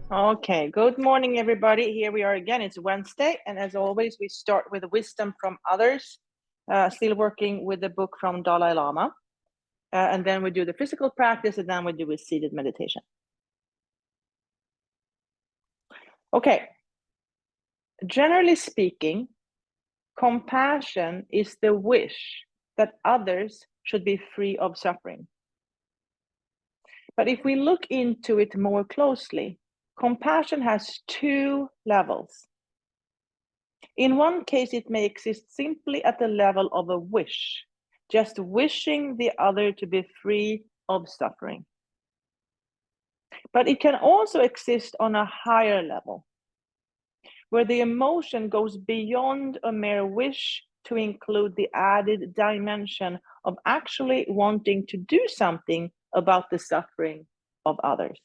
Okay, good morning, everybody. Here we are again. It's Wednesday, and as always, we start with wisdom from others, still working with the book from Dalai Lama. And then we do the physical practice, and then we do a seated meditation. Okay, generally speaking, compassion is the wish that others should be free of suffering. But if we look into it more closely, compassion has two levels. In one case, it may exist simply at the level of a wish, just wishing the other to be free of suffering. But it can also exist on a higher level, where the emotion goes beyond a mere wish to include the added dimension of actually wanting to do something about the suffering of others.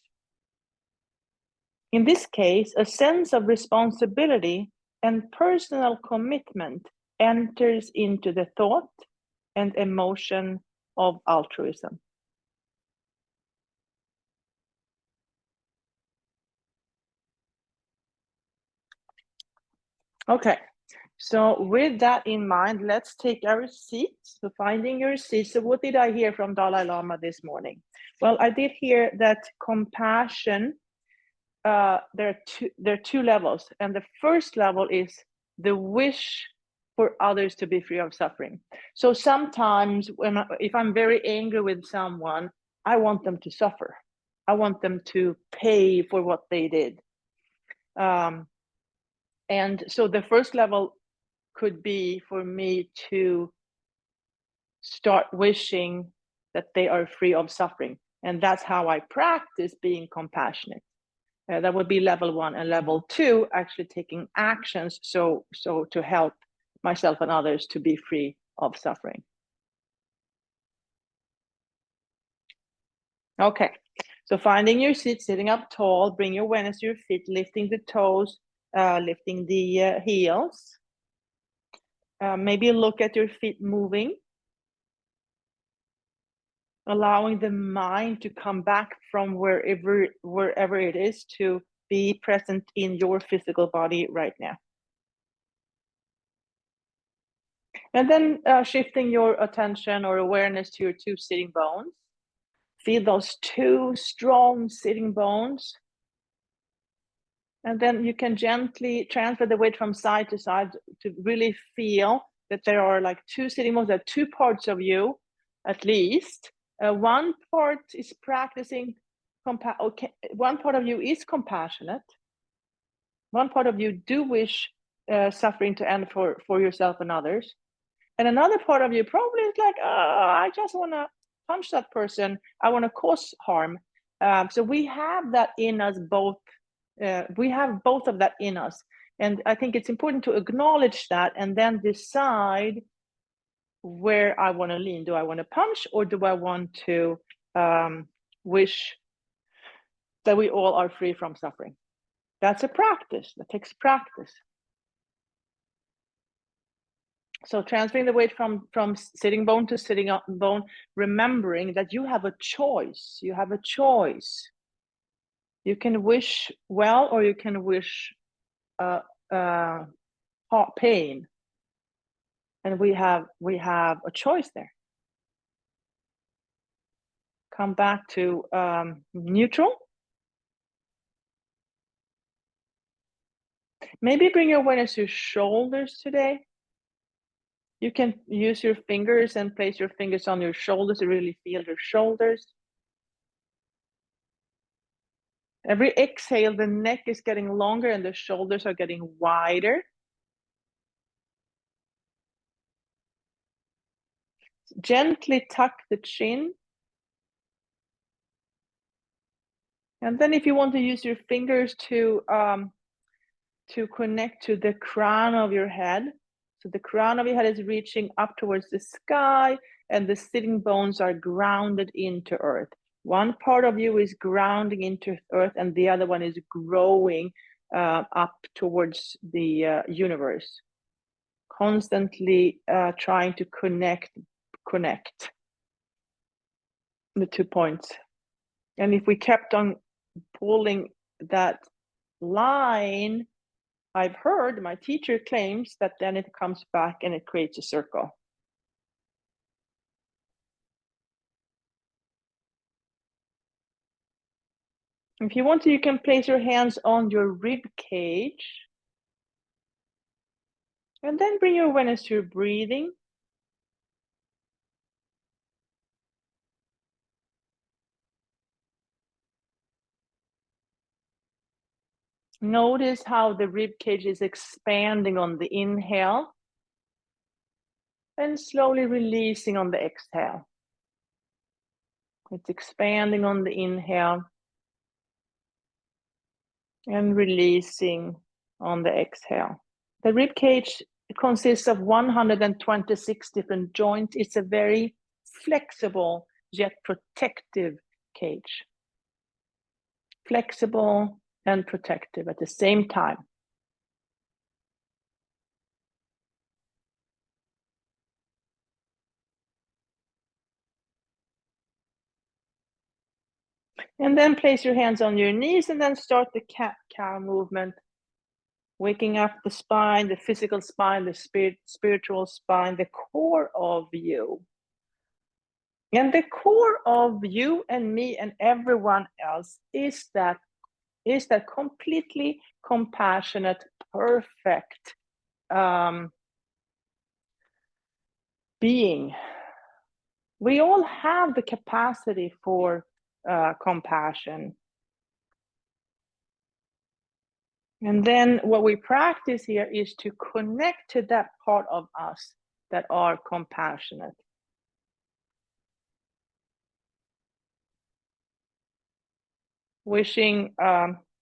In this case, a sense of responsibility and personal commitment enters into the thought and emotion of altruism. Okay, so with that in mind, let's take our seats. So finding your seat. So what did I hear from Dalai Lama this morning? Well, I did hear that compassion, there are two levels. And the first level is the wish for others to be free of suffering. So sometimes if I'm very angry with someone, I want them to suffer. I want them to pay for what they did. And so the first level could be for me to start wishing that they are free of suffering. And that's how I practice being compassionate. That would be level 1, and level 2, actually taking actions so to help myself and others to be free of suffering. Okay, so finding your seat, sitting up tall, bring your awareness to your feet, lifting the toes, lifting the heels. Maybe look at your feet moving, allowing the mind to come back from wherever it is to be present in your physical body right now. And then shifting your attention or awareness to your two sitting bones. Feel those two strong sitting bones. And then you can gently transfer the weight from side to side to really feel that there are like two sitting bones, there are two parts of you at least. One part is practicing, one part of you is compassionate. One part of you do wish suffering to end for yourself and others. And another part of you probably is like, I just want to punch that person. I want to cause harm. So we have that in us both. We have both of that in us. And I think it's important to acknowledge that and then decide where I want to lean. Do I want to punch, or do I want to wish that we all are free from suffering? That's a practice. That takes practice. So transferring the weight from sitting bone to sitting bone, remembering that you have a choice. You have a choice. You can wish well, or you can wish pain. And we have a choice there. Come back to neutral. Maybe bring your awareness to your shoulders today. You can use your fingers and place your fingers on your shoulders to really feel your shoulders. Every exhale, the neck is getting longer and the shoulders are getting wider. Gently tuck the chin. And then if you want to use your fingers to connect to the crown of your head. So the crown of your head is reaching up towards the sky, and the sitting bones are grounded into earth. One part of you is grounding into earth, and the other one is growing up towards the universe. Constantly trying to connect the 2 points. And if we kept on pulling that line, I've heard my teacher claims that then it comes back and it creates a circle. If you want to, you can place your hands on your rib cage. And then bring your awareness to your breathing. Notice how the rib cage is expanding on the inhale and slowly releasing on the exhale. It's expanding on the inhale and releasing on the exhale. The rib cage consists of 126 different joints. It's a very flexible yet protective cage. Flexible and protective at the same time. And then place your hands on your knees and then start the cat-cow movement. Waking up the spine, the physical spine, the spiritual spine, the core of you. And the core of you and me and everyone else is that completely compassionate, perfect being. We all have the capacity for compassion. And then what we practice here is to connect to that part of us that are compassionate. Wishing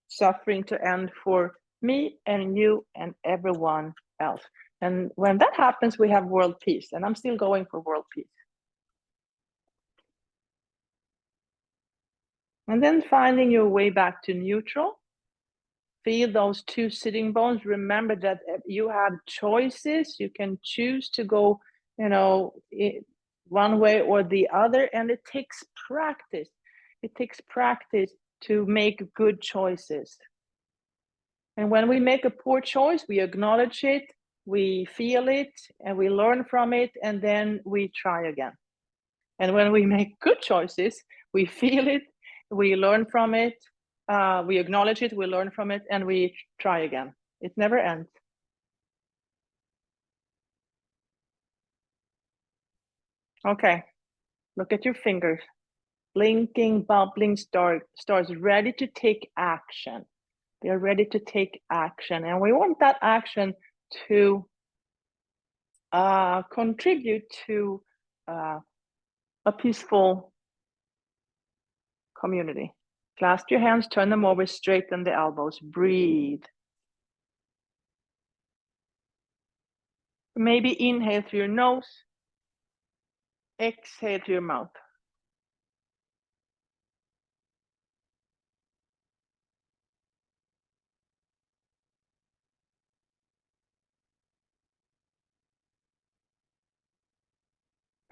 suffering to end for me and you and everyone else. And when that happens, we have world peace. And I'm still going for world peace. And then finding your way back to neutral. Feel those two sitting bones. Remember that you have choices. You can choose to go, one way or the other. And it takes practice. It takes practice to make good choices. And when we make a poor choice, we acknowledge it, we feel it, and we learn from it, and then we try again. And when we make good choices, we feel it, we learn from it, we acknowledge it, we learn from it, and we try again. It never ends. Okay, look at your fingers. Blinking, bubbling stars ready to take action. They're ready to take action. And we want that action to contribute to a peaceful community. Clasp your hands, turn them over, straighten the elbows, breathe. Maybe inhale through your nose, exhale through your mouth.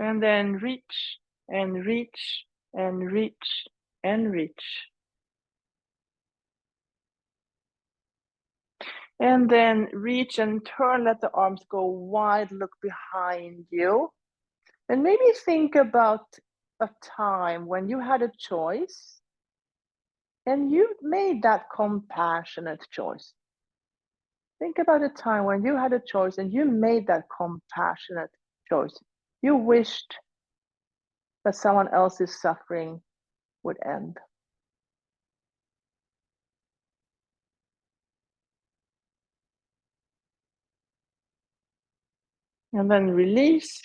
And then reach and reach and reach and reach. And then reach and turn, let the arms go wide, look behind you. And maybe think about a time when you had a choice and you made that compassionate choice. Think about a time when you had a choice and you made that compassionate choice. You wished that someone else's suffering would end. And then release,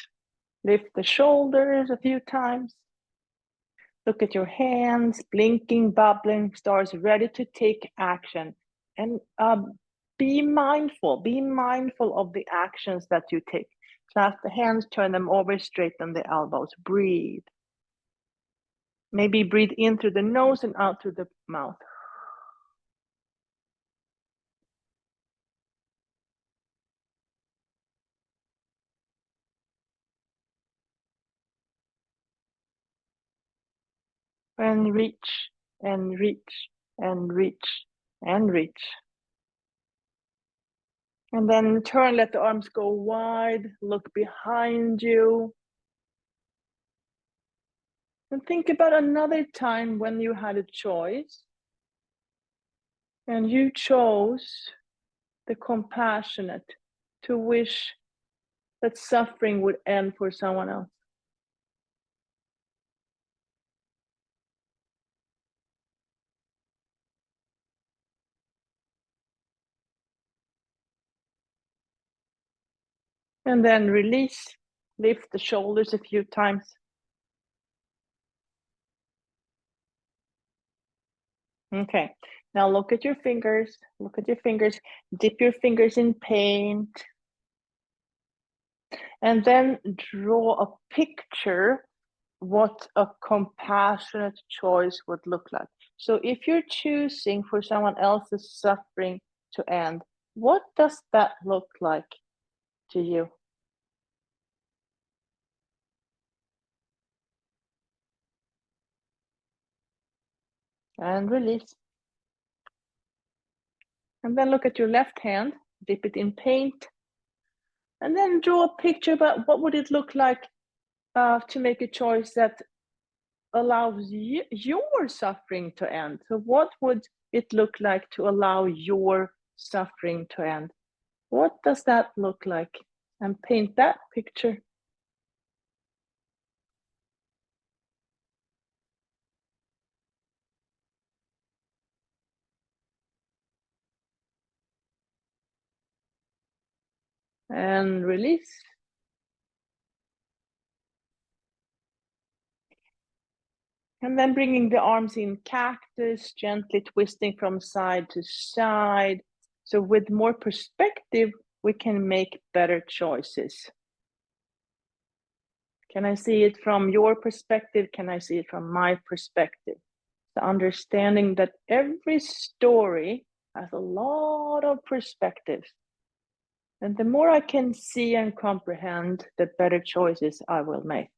lift the shoulders a few times. Look at your hands, blinking, bubbling stars, ready to take action. And be mindful of the actions that you take. Clasp the hands, turn them over, straighten the elbows, breathe. Maybe breathe in through the nose and out through the mouth. And reach and reach and reach and reach. And then turn, let the arms go wide, look behind you. And think about another time when you had a choice and you chose the compassionate, to wish that suffering would end for someone else. And then release, lift the shoulders a few times. Okay, now look at your fingers, dip your fingers in paint, and then draw a picture what a compassionate choice would look like. So if you're choosing for someone else's suffering to end, what does that look like to you? And release. And then look at your left hand, dip it in paint, and then draw a picture about what would it look like to make a choice that allows your suffering to end. So what would it look like to allow your suffering to end? What does that look like? And paint that picture. And release. And then bringing the arms in cactus, gently twisting from side to side. So with more perspective, we can make better choices. Can I see it from your perspective? Can I see it from my perspective? The understanding that every story has a lot of perspectives. And the more I can see and comprehend, the better choices I will make.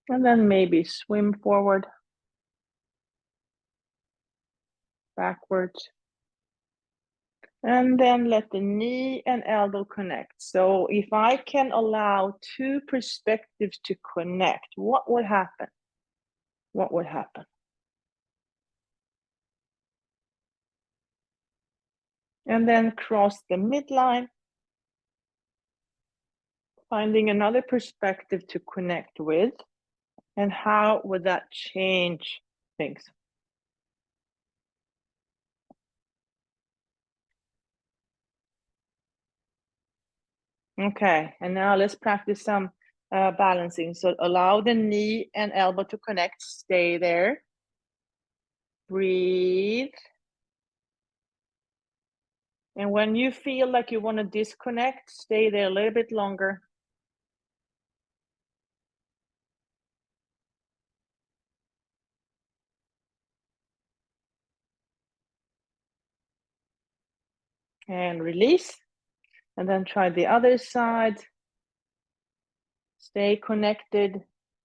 And then maybe swim forward, backwards. And then let the knee and elbow connect. So if I can allow two perspectives to connect, what would happen? What would happen? And then cross the midline, finding another perspective to connect with. And how would that change things? Okay, and now let's practice some balancing. So allow the knee and elbow to connect. Stay there. Breathe. And when you feel like you want to disconnect, stay there a little bit longer. And release. And then try the other side. Stay connected.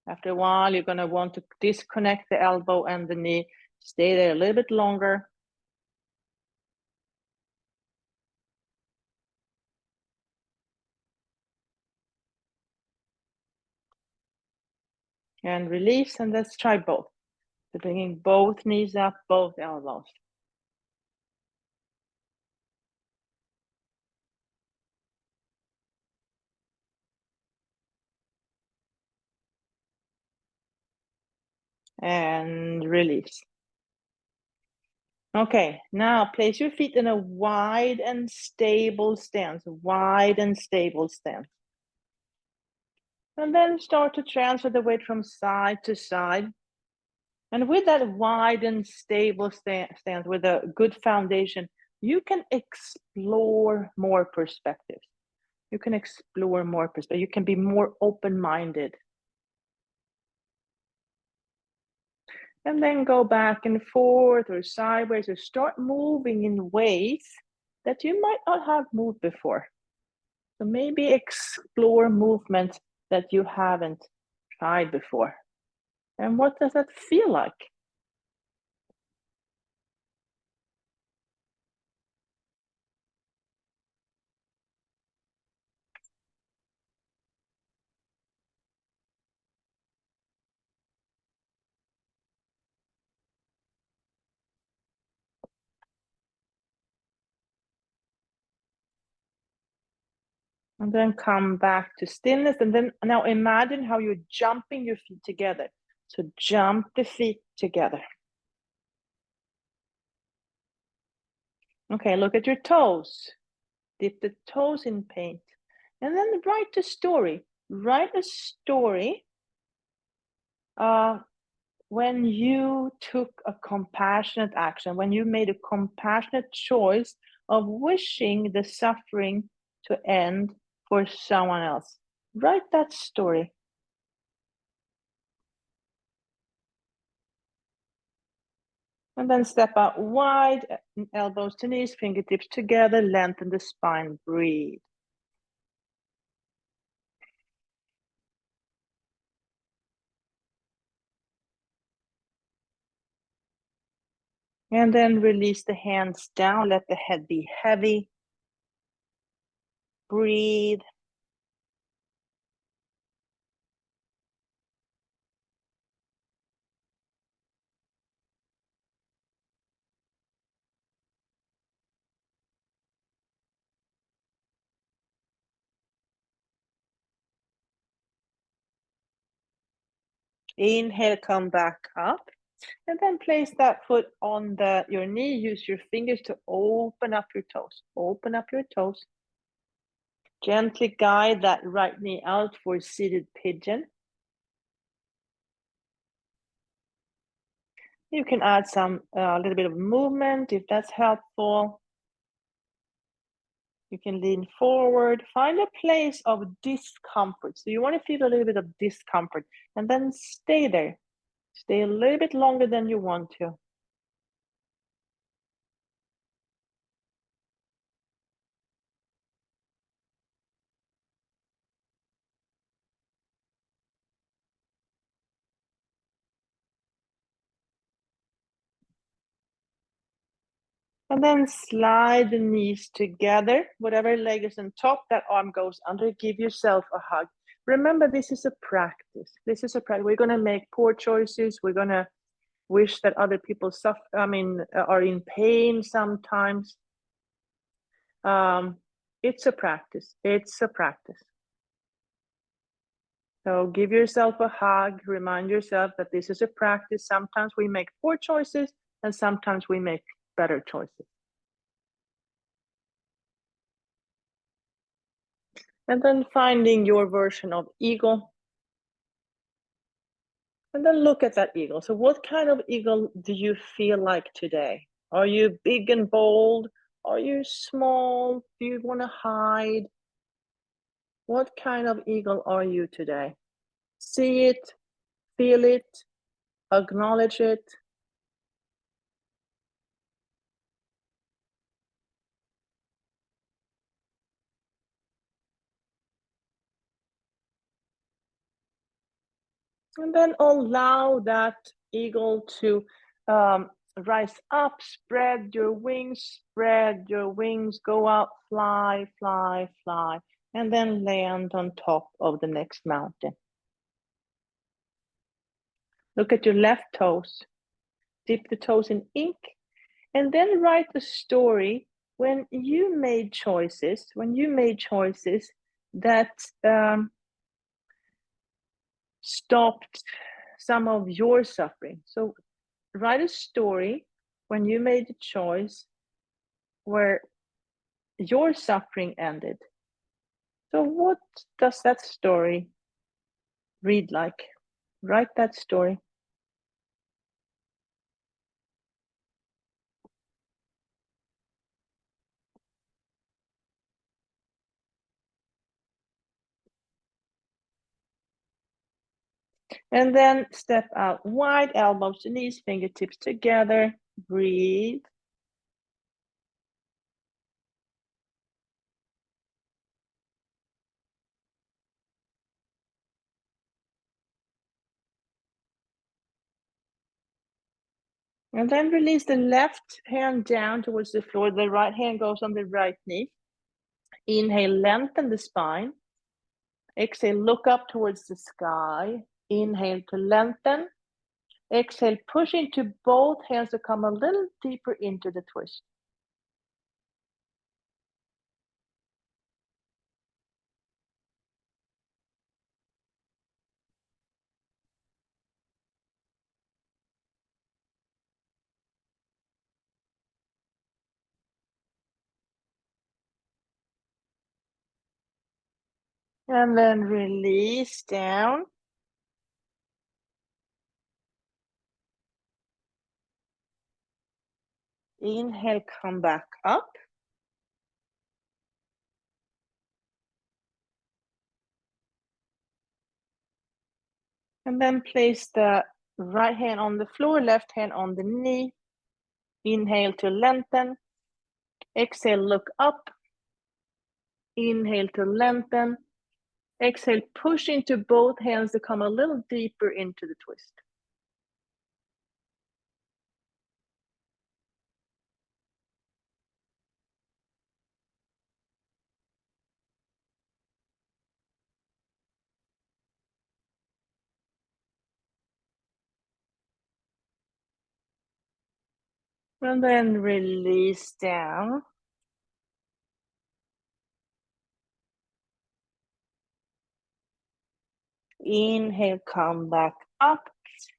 After a while, you're going to want to disconnect the elbow and the knee. Stay there a little bit longer. And release. And let's try both. So bringing both knees up, both elbows. And release. Okay, now place your feet in a wide and stable stance, wide and stable stance. And then start to transfer the weight from side to side. And with that wide and stable stance, with a good foundation, you can explore more perspectives. You can explore more perspectives. You can be more open-minded. And then go back and forth or sideways or start moving in ways that you might not have moved before. So maybe explore movements that you haven't tried before. And what does that feel like? And then come back to stillness. And then now imagine how you're jumping your feet together. So jump the feet together. Okay, look at your toes. Dip the toes in paint. And then write a story. Write a story when you took a compassionate action, when you made a compassionate choice of wishing the suffering to end for someone else. Write that story. And then step out wide, elbows to knees, fingertips together, lengthen the spine, breathe. And then release the hands down, let the head be heavy. Breathe. Inhale, come back up. And then place that foot on your knee. Use your fingers to open up your toes. Open up your toes. Gently guide that right knee out for seated pigeon. You can add a little bit of movement if that's helpful. You can lean forward. Find a place of discomfort. So you want to feel a little bit of discomfort and then stay there. Stay a little bit longer than you want to. And then slide the knees together. Whatever leg is on top, that arm goes under. Give yourself a hug. Remember, this is a practice. This is a practice. We're going to make poor choices. We're going to wish that other people are in pain sometimes. It's a practice. It's a practice. So give yourself a hug. Remind yourself that this is a practice. Sometimes we make poor choices and sometimes we make better choices. And then finding your version of eagle. And then look at that eagle. So what kind of eagle do you feel like today? Are you big and bold? Are you small? Do you want to hide? What kind of eagle are you today? See it, feel it, acknowledge it. And then allow that eagle to rise up, spread your wings, go out, fly, fly, fly, and then land on top of the next mountain. Look at your left toes, dip the toes in ink, and then write the story when you made choices, that stopped some of your suffering. So write a story when you made a choice where your suffering ended. So what does that story read like? Write that story. And then step out wide, elbows to knees, fingertips together. Breathe. And then release the left hand down towards the floor. The right hand goes on the right knee. Inhale, lengthen the spine. Exhale, look up towards the sky. Inhale to lengthen. Exhale, push into both hands to come a little deeper into the twist. And then release down. Inhale, come back up. And then place the right hand on the floor, left hand on the knee. Inhale to lengthen. Exhale, look up. Inhale to lengthen. Exhale, push into both hands to come a little deeper into the twist. And then release down. Inhale, come back up.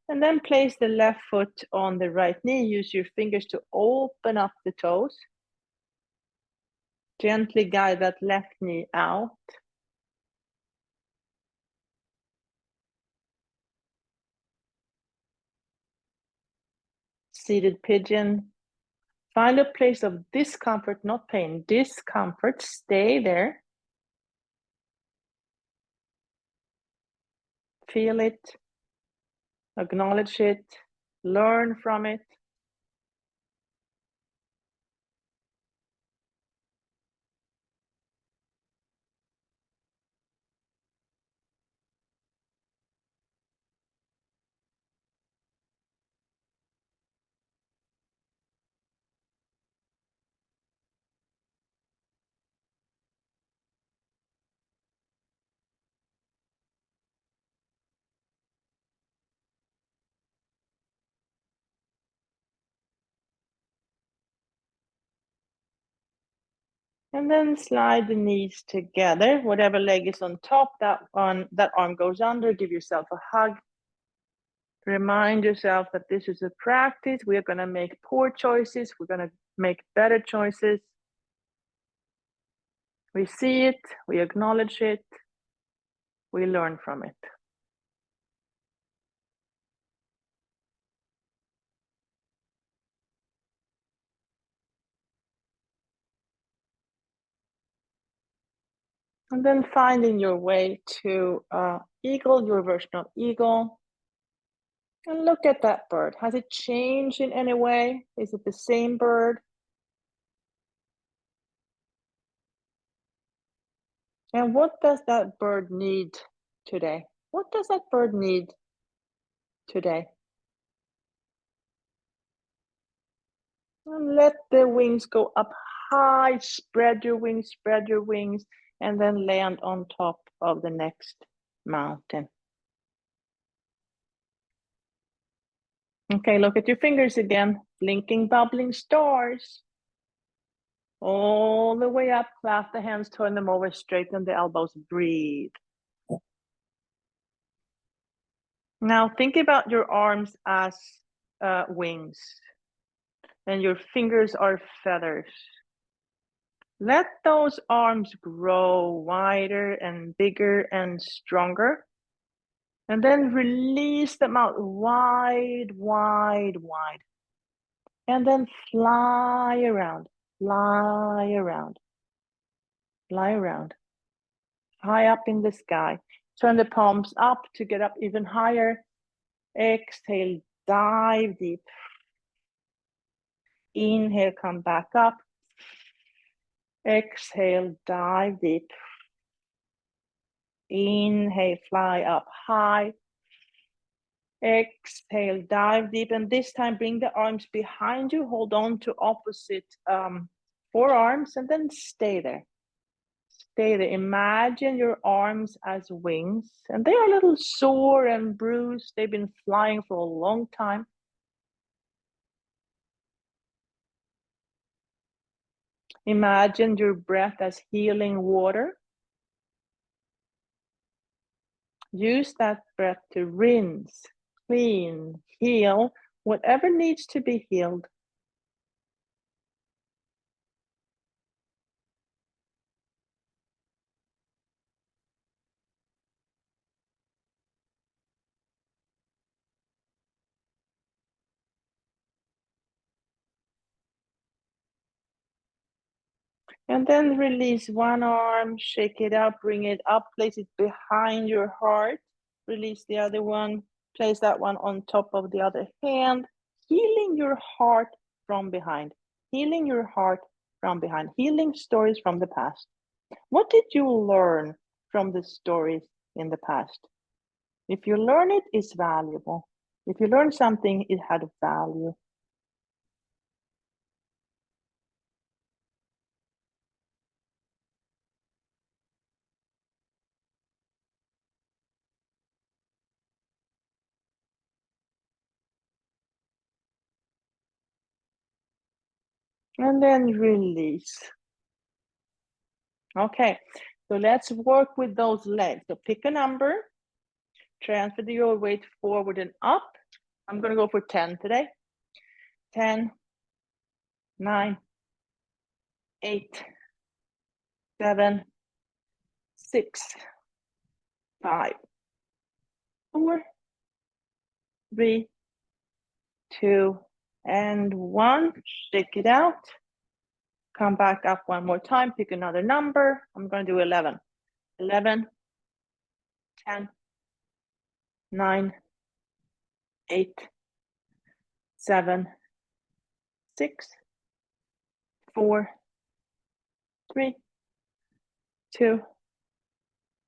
And then place the left foot on the right knee. Use your fingers to open up the toes. Gently guide that left knee out. Seated pigeon. Find a place of discomfort, not pain. Discomfort, stay there. Feel it, acknowledge it, learn from it. And then slide the knees together. Whatever leg is on top, that arm goes under. Give yourself a hug. Remind yourself that this is a practice. We are going to make poor choices. We're going to make better choices. We see it, we acknowledge it, we learn from it. And then finding your way to eagle, your version of eagle. And look at that bird. Has it changed in any way? Is it the same bird? And what does that bird need today? What does that bird need today? And let the wings go up high, spread your wings, and then land on top of the next mountain. Okay, look at your fingers again. Blinking, bubbling stars. All the way up, clasp the hands, turn them over, straighten the elbows, breathe. Now think about your arms as wings, and your fingers are feathers. Let those arms grow wider and bigger and stronger. And then release them out wide, wide, wide. And then fly around, fly around, fly around. High up in the sky. Turn the palms up to get up even higher. Exhale, dive deep. Inhale, come back up. Exhale, dive deep. Inhale, fly up high. Exhale, dive deep. And this time, bring the arms behind you. Hold on to opposite forearms and then stay there. Stay there. Imagine your arms as wings, and they are a little sore and bruised. They've been flying for a long time. Imagine your breath as healing water. Use that breath to rinse, clean, heal whatever needs to be healed. And then release one arm, shake it up, bring it up, place it behind your heart. Release the other one, place that one on top of the other hand, healing your heart from behind, healing your heart from behind, healing stories from the past. What did you learn from the stories in the past? If you learn it, it's valuable. If you learn something, it had value. And then release. Okay, so let's work with those legs. So pick a number, transfer your weight forward and up. I'm going to go for 10 today. 10, 9, 8, 7, 6, 5, 4, 3, 2, and 1. Shake it out. Come back up one more time. Pick another number. I'm going to do 11. 11, 10, 9, 8, 7, 6, 4, 3, 2,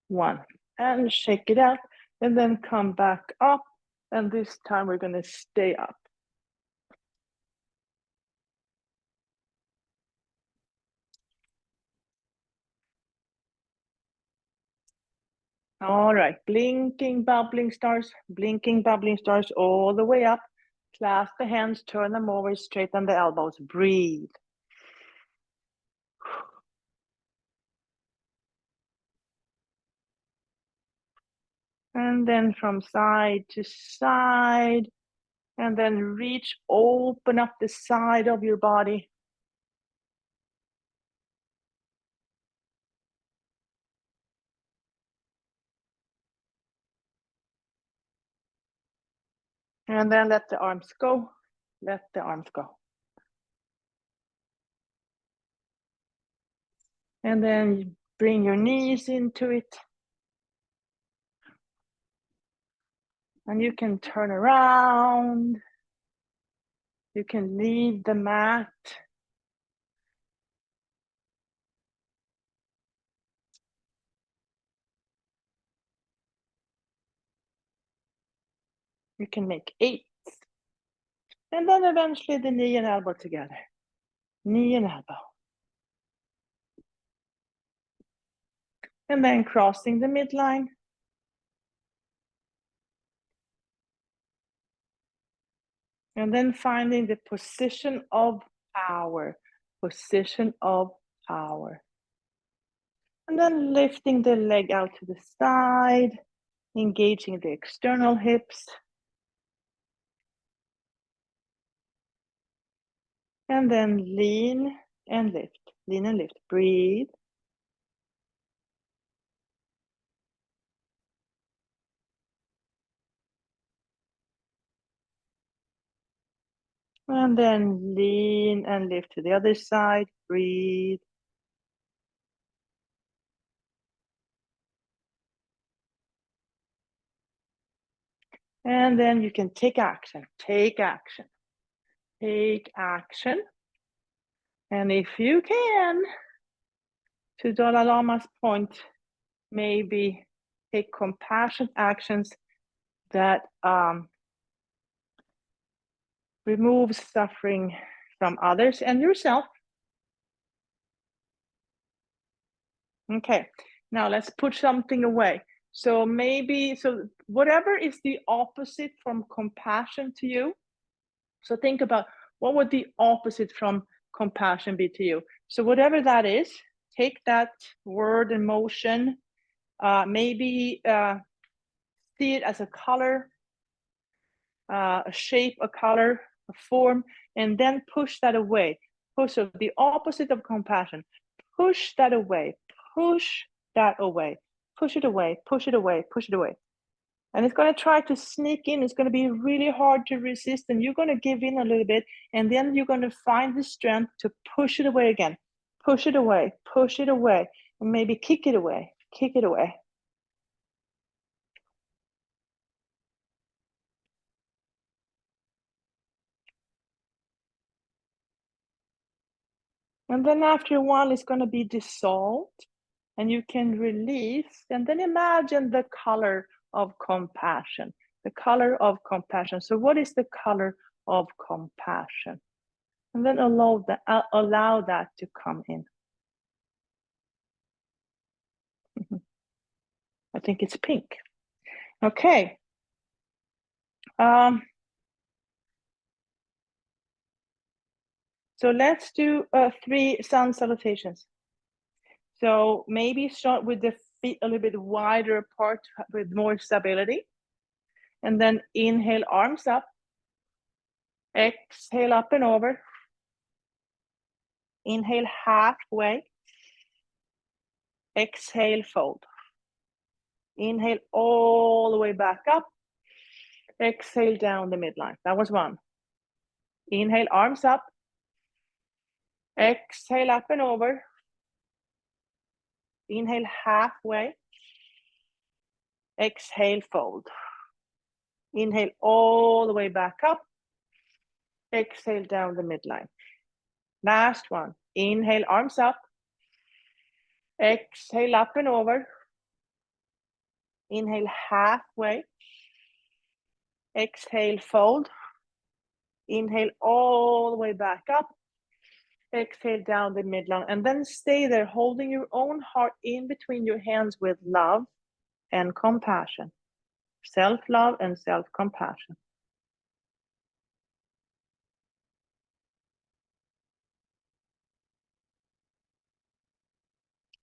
1. And shake it out. And then come back up. And this time we're going to stay up. All right, blinking, bubbling stars all the way up. Clasp the hands, turn them over, straighten the elbows, breathe. And then from side to side, and then reach, open up the side of your body. And then let the arms go, let the arms go. And then bring your knees into it. And you can turn around. You can leave the mat. You can make 8. And then eventually the knee and elbow together. Knee and elbow. And then crossing the midline. And then finding the position of power. Position of power. And then lifting the leg out to the side. Engaging the external hips. And then lean and lift. Lean and lift. Breathe. And then lean and lift to the other side. Breathe. And then you can take action. Take action. Take action. And if you can, to Dalai Lama's point, maybe take compassionate actions that remove suffering from others and yourself. Okay, now let's put something away. So whatever is the opposite from compassion to you. So think about what would the opposite from compassion be to you. So whatever that is, take that word, emotion, maybe see it as a color, a shape, a color, a form, and then push that away. So the opposite of compassion, push that away, push that away, push it away, push it away, push it away. And it's going to try to sneak in. It's going to be really hard to resist, and you're going to give in a little bit, and then you're going to find the strength to push it away again. Push it away, and maybe kick it away, kick it away. And then after a while, it's going to be dissolved and you can release. And then imagine the color of compassion, the color of compassion. So what is the color of compassion? And then allow that to come in. I think it's pink. Okay. So let's do 3 sun salutations. So maybe start with the feet a little bit wider apart with more stability. And then inhale, arms up. Exhale, up and over. Inhale, halfway. Exhale, fold. Inhale all the way back up. Exhale down the midline. That was 1. Inhale, arms up. Exhale, up and over. Inhale, halfway. Exhale, fold. Inhale all the way back up. Exhale down the midline. Last one. Inhale, arms up. Exhale, up and over. Inhale, halfway. Exhale, fold. Inhale all the way back up. Exhale down the midline. And then stay there, holding your own heart in between your hands with love and compassion. Self-love and self-compassion.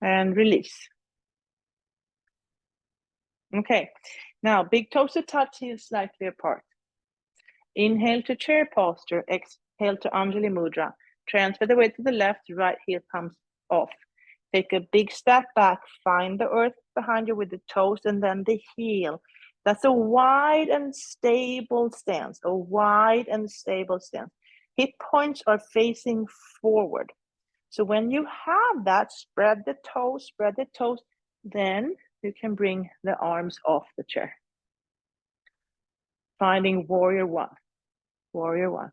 And release. Okay, now big toes to touch, heels slightly apart. Inhale to chair posture, exhale to Anjali Mudra. Transfer the weight to the left, right heel comes off. Take a big step back, find the earth behind you with the toes and then the heel. That's a wide and stable stance, a wide and stable stance. Hip points are facing forward. So when you have that, spread the toes, then you can bring the arms off the chair. Finding warrior 1, warrior 1.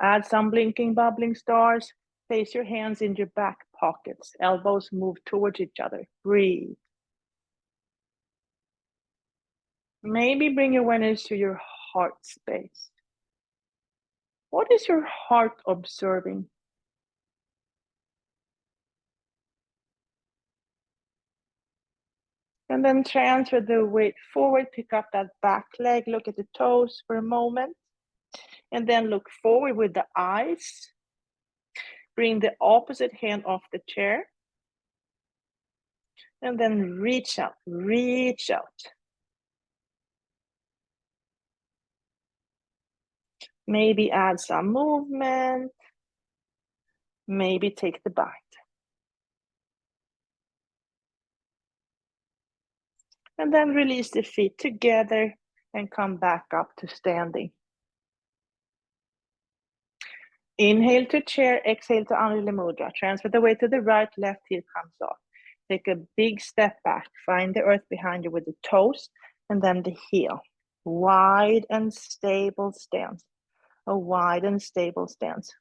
Add some blinking, bubbling stars. Place your hands in your back pockets. Elbows move towards each other. Breathe. Maybe bring your awareness to your heart space. What is your heart observing? And then transfer the weight forward. Pick up that back leg. Look at the toes for a moment. And then look forward with the eyes. Bring the opposite hand off the chair. And then reach out, reach out. Maybe add some movement. Maybe take the bite. And then release the feet together and come back up to standing. Inhale to chair, exhale to Anjali Mudra. Transfer the weight to the right, left heel comes off. Take a big step back. Find the earth behind you with the toes and then the heel. Wide and stable stance. A wide and stable stance.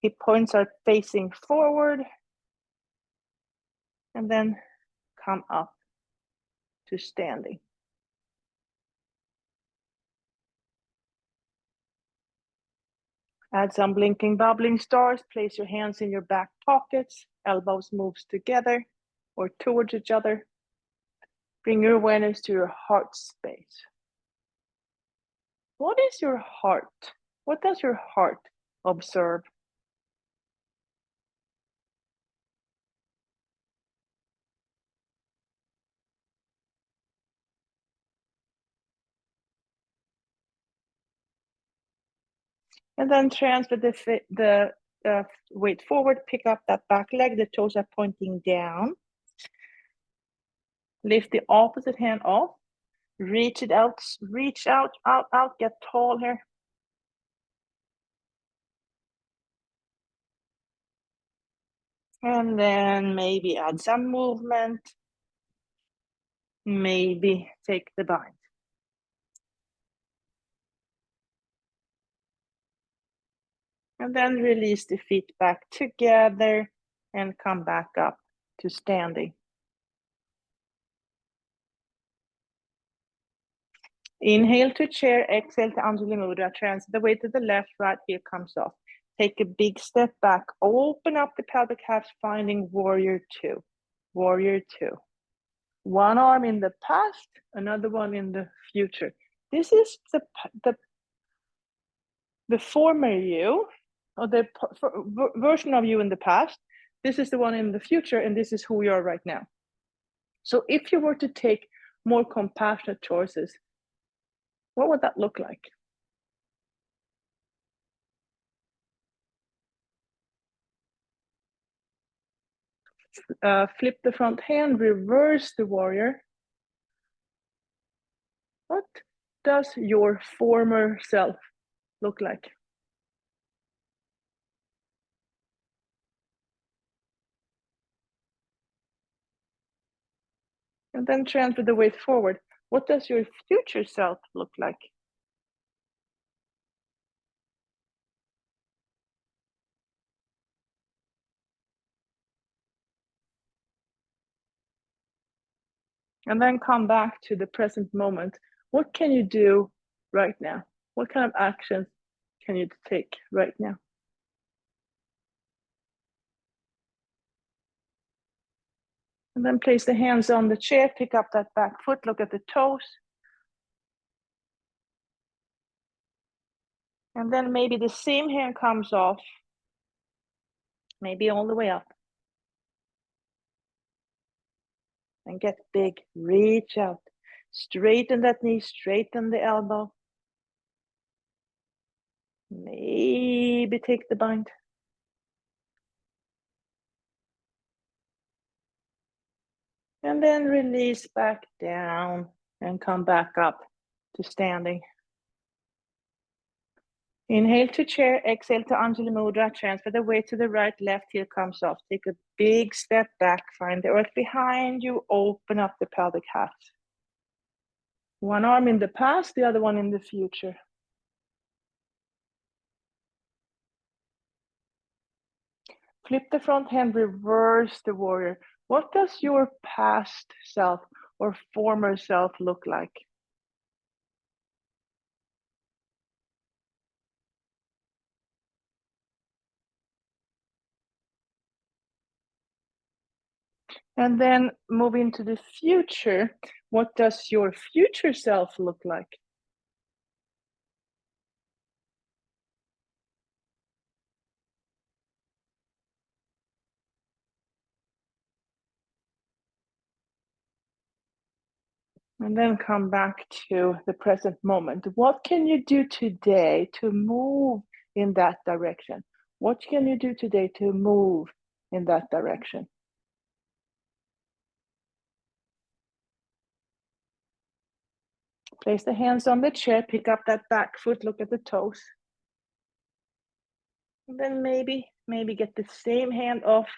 Hip points are facing forward. And then come up to standing. Add some blinking, bubbling stars. Place your hands in your back pockets. Elbows moves together or towards each other. Bring your awareness to your heart space. What is your heart? What does your heart observe? And then transfer the weight forward. Pick up that back leg. The toes are pointing down. Lift the opposite hand off. Reach it out. Reach out, out, out. Get tall here. And then maybe add some movement. Maybe take the bind. And then release the feet back together and come back up to standing. Inhale to chair, exhale to Anjali Mudra. Transfer the weight to the left, right heel comes off. Take a big step back, open up the pelvic halves, finding warrior two. Warrior two. One arm in the past, another one in the future. This is the former you, or the version of you in the past. This is the one in the future, and this is who you are right now. So if you were to take more compassionate choices, what would that look like? Flip the front hand, reverse the warrior. What does your former self look like? And then transfer the weight forward. What does your future self look like? And then come back to the present moment. What can you do right now? What kind of actions can you take right now? And then place the hands on the chair, pick up that back foot, look at the toes. And then maybe the same hand comes off, maybe all the way up. And get big, reach out. Straighten that knee, straighten the elbow. Maybe take the bind. And then release back down and come back up to standing. Inhale to chair, exhale to Anjali Mudra. Transfer the weight to the right, left heel comes off. Take a big step back, find the earth behind you, open up the pelvic halves. One arm in the past, the other one in the future. Flip the front hand, reverse the warrior. What does your past self or former self look like? And then move into the future. What does your future self look like? And then come back to the present moment. What can you do today to move in that direction? What can you do today to move in that direction? Place the hands on the chair, pick up that back foot, look at the toes. And then maybe get the same hand off.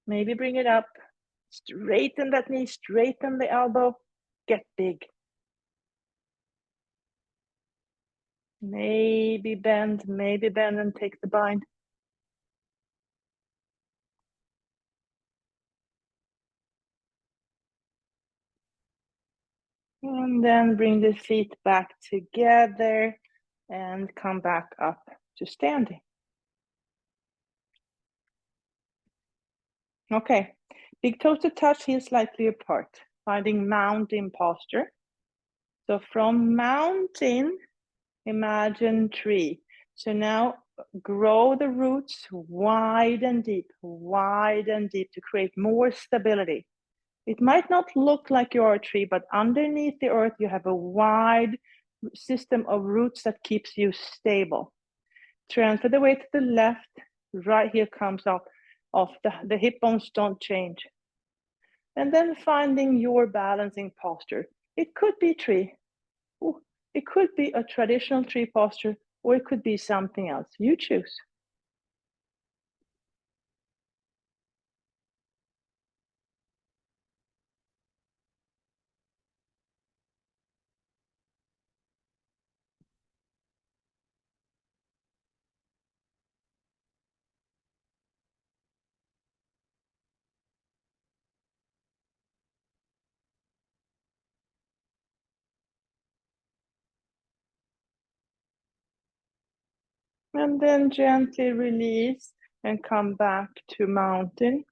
Maybe bring it up. Straighten that knee, straighten the elbow. Get big. Maybe bend and take the bind. And then bring the feet back together and come back up to standing. Okay, big toes to touch, heels slightly apart, finding mountain posture. So from mountain, imagine tree. So now grow the roots wide and deep to create more stability. It might not look like you're a tree, but underneath the earth, you have a wide system of roots that keeps you stable. Transfer the weight to the left, right heel comes up, off the hip bones don't change. And then finding your balancing posture. It could be tree. Ooh, it could be a traditional tree posture, or it could be something else. You choose. And then gently release and come back to mountain.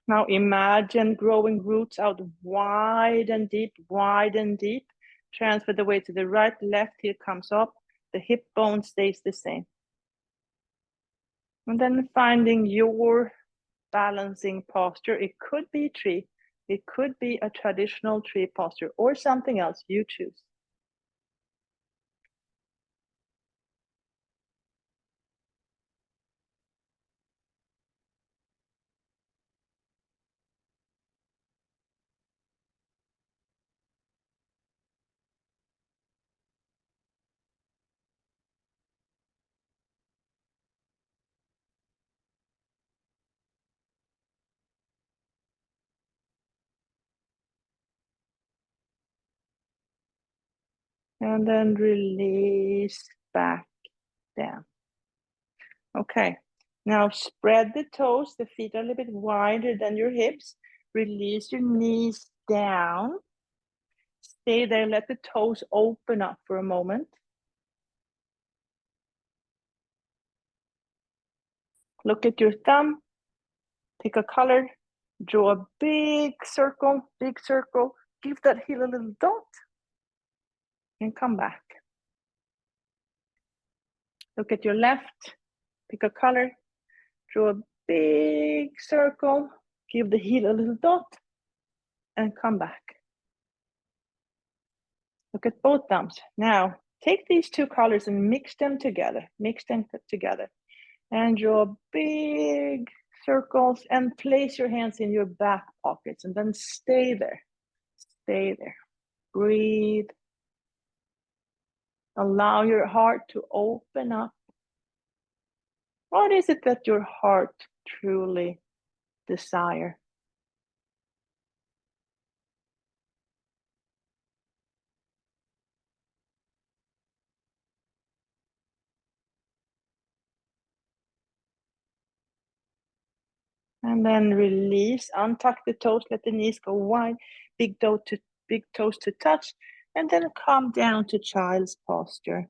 Now imagine growing roots out wide and deep, wide and deep. Transfer the weight to the right, left heel comes up. The hip bone stays the same. And then finding your balancing posture. It could be tree. It could be a traditional tree posture or something else you choose. And then release back down. Okay, now spread the toes. The feet are a little bit wider than your hips. Release your knees down. Stay there, let the toes open up for a moment. Look at your thumb, pick a color, draw a big circle, give that heel a little dot, and come back. Look at your left, pick a color, draw a big circle, give the heel a little dot, and come back. Look at both thumbs. Now, take these two colors and mix them together, and draw big circles and place your hands in your back pockets and then stay there. Breathe. Allow your heart to open up. What is it that your heart truly desires? And then release, untuck the toes, let the knees go wide, big toes to touch, and then come down to child's posture.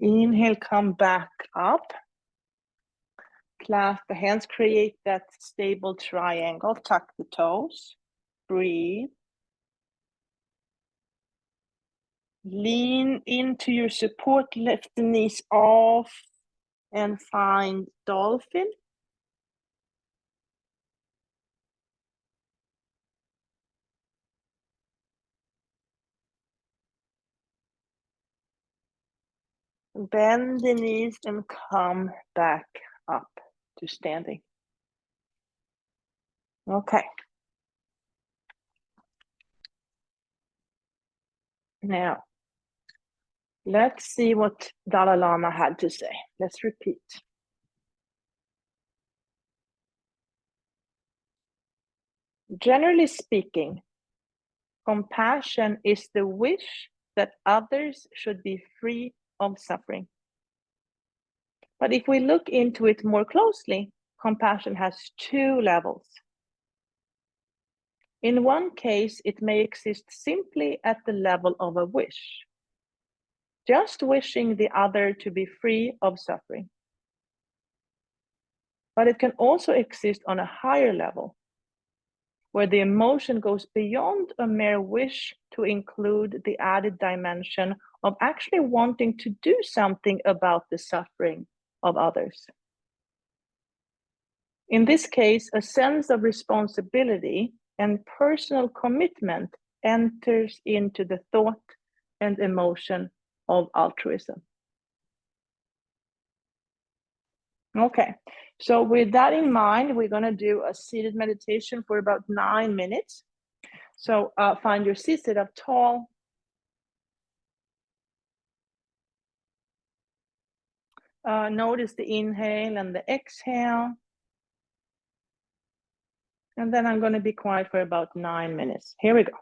Inhale, come back up. Clasp the hands, create that stable triangle, tuck the toes, breathe. Lean into your support, lift the knees off and find dolphin. Bend the knees and come back up to standing. Okay. Now, let's see what Dalai Lama had to say. Let's repeat. Generally speaking, compassion is the wish that others should be free of suffering. But if we look into it more closely, compassion has two levels. In one case, it may exist simply at the level of a wish, just wishing the other to be free of suffering. But it can also exist on a higher level, where the emotion goes beyond a mere wish to include the added dimension of actually wanting to do something about the suffering of others. In this case, a sense of responsibility and personal commitment enters into the thought and emotion of altruism. Okay, so with that in mind, we're going to do a seated meditation for about 9 minutes. So find your seat, sit up tall. Notice the inhale and the exhale. And then I'm going to be quiet for about 9 minutes. Here we go.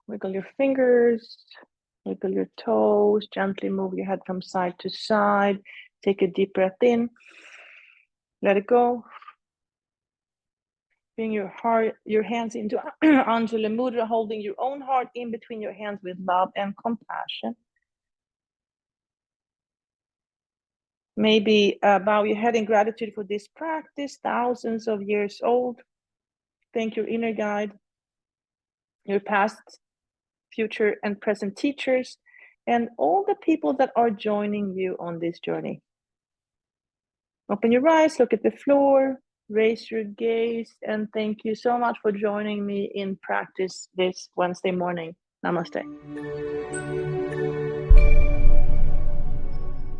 Wiggle your fingers, wiggle your toes, gently move your head from side to side. Take a deep breath in, let it go. Bring your heart, your hands into Anjali Mudra, holding your own heart in between your hands with love and compassion. Maybe bow your head in gratitude for this practice, thousands of years old. Thank your inner guide, your past, future, and present teachers, and all the people that are joining you on this journey. Open your eyes, look at the floor, raise your gaze, and thank you so much for joining me in practice this Wednesday morning. Namaste.